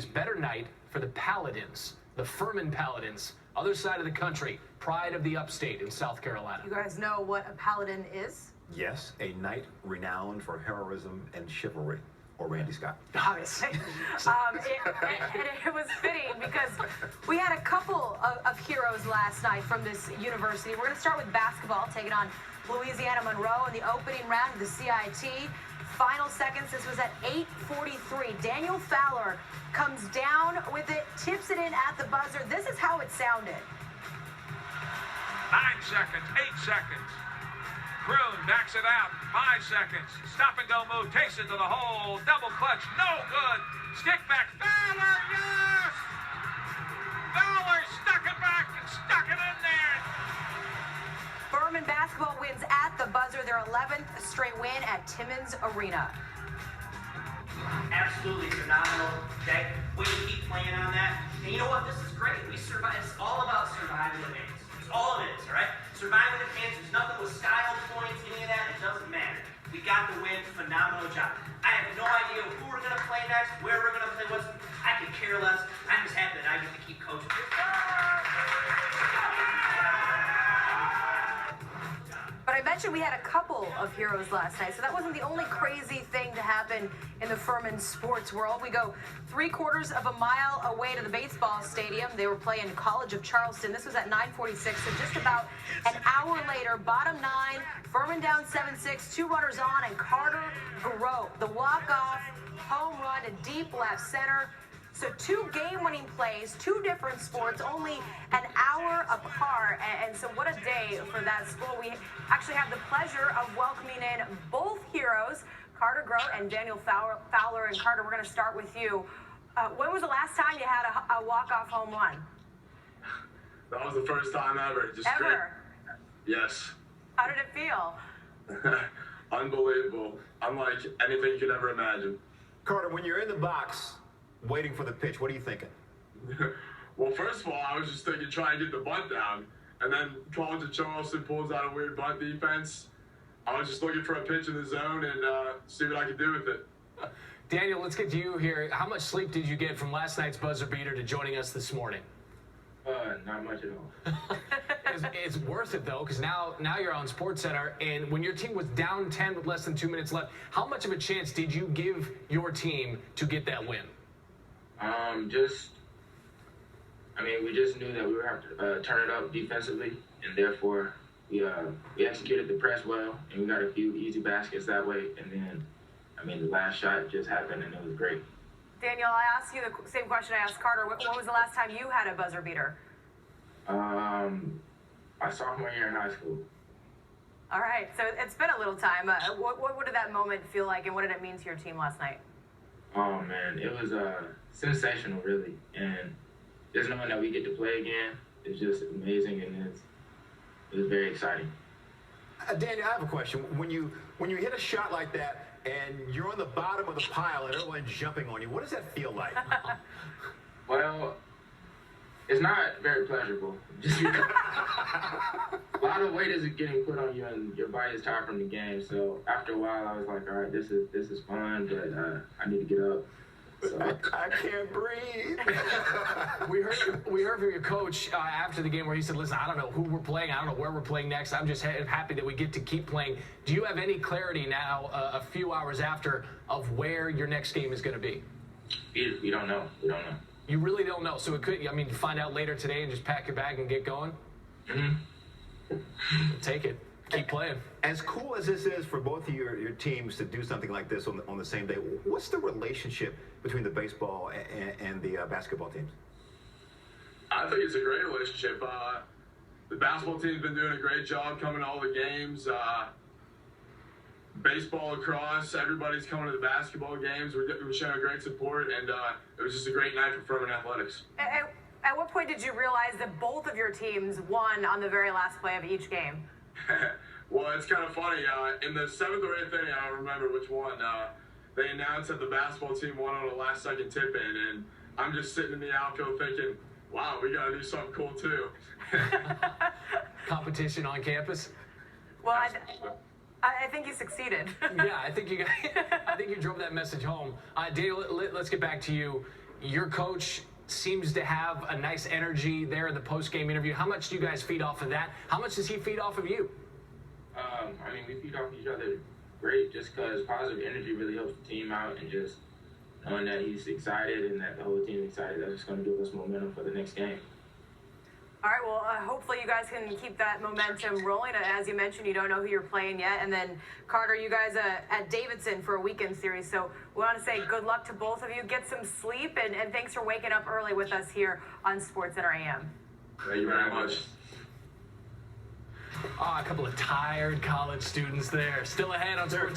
means better night for the Paladins, the Furman Paladins, other side of the country, pride of the upstate in South Carolina. You guys know what a paladin is? Yes, a knight renowned for heroism and chivalry. Or Randy Scott. Obviously. It was fitting because we had a couple of heroes last night from this university. We're going to start with basketball, taking on Louisiana Monroe in the opening round of the CIT. Final seconds, this was at 8:43. Daniel Fowler comes down with it, tips it in at the buzzer. This is how it sounded. 9 seconds, 8 seconds. Kroon backs it out, 5 seconds. Stop and go move, takes it to the hole. Double clutch, no good. Stick back, Fowler, yes! Fowler stuck it back and stuck it in there. Furman basketball wins at the buzzer, their 11th straight win at Timmons Arena. Absolutely phenomenal. Okay, way to keep playing on that. And you know what? This is great. We survive. It's all about surviving the games. It's all of it is, all right? Surviving the games. There's nothing with style points, any of that. It doesn't matter. We got the win. Phenomenal job. I have no idea who we're going to play next, where we're going to play. I could care less. I'm just happy that I get to keep coaching. But I mentioned we had a couple of heroes last night, so that wasn't the only crazy thing to happen in the Furman sports world. We go 3/4 of a mile away to the baseball stadium. They were playing College of Charleston. This was at 9:46, so just about an hour later, bottom 9, Furman down 7-6, 2 runners on, and Carter Grote, the walk-off home run to deep left center. So 2 game-winning plays, 2 different sports, only an hour apart. And so what a day for that school. We actually have the pleasure of welcoming in both heroes, Carter Grote and Daniel Fowler. And Carter, we're going to start with you. When was the last time you had a walk-off home run? That was the first time ever. Just Ever? Straight. Yes. How did it feel? Unbelievable. Unlike anything you could ever imagine. Carter, when you're in the box waiting for the pitch, what are you thinking? Well, first of all, I was just thinking try and get the bunt down. And then College of Charleston pulls out a weird bunt defense. I was just looking for a pitch in the zone and see what I could do with it. Daniel, let's get to you here. How much sleep did you get from last night's buzzer beater to joining us this morning? Not much at all. It's worth it, though, because now you're on SportsCenter, and when your team was down 10 with less than 2 minutes left, how much of a chance did you give your team to get that win? We just knew that we would have to turn it up defensively, and therefore we executed the press well, and we got a few easy baskets that way, and then, the last shot just happened, and it was great. Daniel, I asked you the same question I asked Carter. When was the last time you had a buzzer beater? My sophomore year in high school. All right, so it's been a little time. What did that moment feel like, and what did it mean to your team last night? Oh, man, it was sensational, really. And just knowing that we get to play again is just amazing, and it was very exciting. Daniel, I have a question. When you hit a shot like that and you're on the bottom of the pile and everyone's jumping on you, what does that feel like? Well, it's not very pleasurable. Just because a lot of weight is getting put on you, and your body is tired from the game. So after a while, I was like, all right, this is fun, but I need to get up. So I can't breathe. We heard from your coach after the game where he said, listen, I don't know who we're playing. I don't know where we're playing next. I'm just happy that we get to keep playing. Do you have any clarity now, a few hours after, of where your next game is going to be? we don't know. We don't know. You really don't know. So it could, you find out later today and just pack your bag and get going? Mm-hmm. Take it. Keep playing. As cool as this is for both of your teams to do something like this on the same day, what's the relationship between the baseball and the basketball teams? I think it's a great relationship. The basketball team's been doing a great job coming to all the games. Baseball across, everybody's coming to the basketball games. We're showing great support, and it was just a great night for Furman Athletics. At what point did you realize that both of your teams won on the very last play of each game? Well, it's kind of funny. In the 7th or 8th inning, I don't remember which one, they announced that the basketball team won on a last-second tip-in, and I'm just sitting in the outfield thinking, wow, we got to do something cool, too. Competition on campus? Well, I think you succeeded. Yeah, I think you drove that message home. Daniel, let's get back to you. Your coach seems to have a nice energy there in the post-game interview. How much do you guys feed off of that? How much does he feed off of you? I mean, we feed off each other great just because positive energy really helps the team out, and just knowing that he's excited and that the whole team is excited, that's just going to give us momentum for the next game. All right, well, hopefully you guys can keep that momentum rolling. As you mentioned, you don't know who you're playing yet. And then, Carter, you guys at Davidson for a weekend series. So we want to say good luck to both of you. Get some sleep, and thanks for waking up early with us here on SportsCenter AM. Thank you very much. A couple of tired college students there. Still ahead on SportsCenter.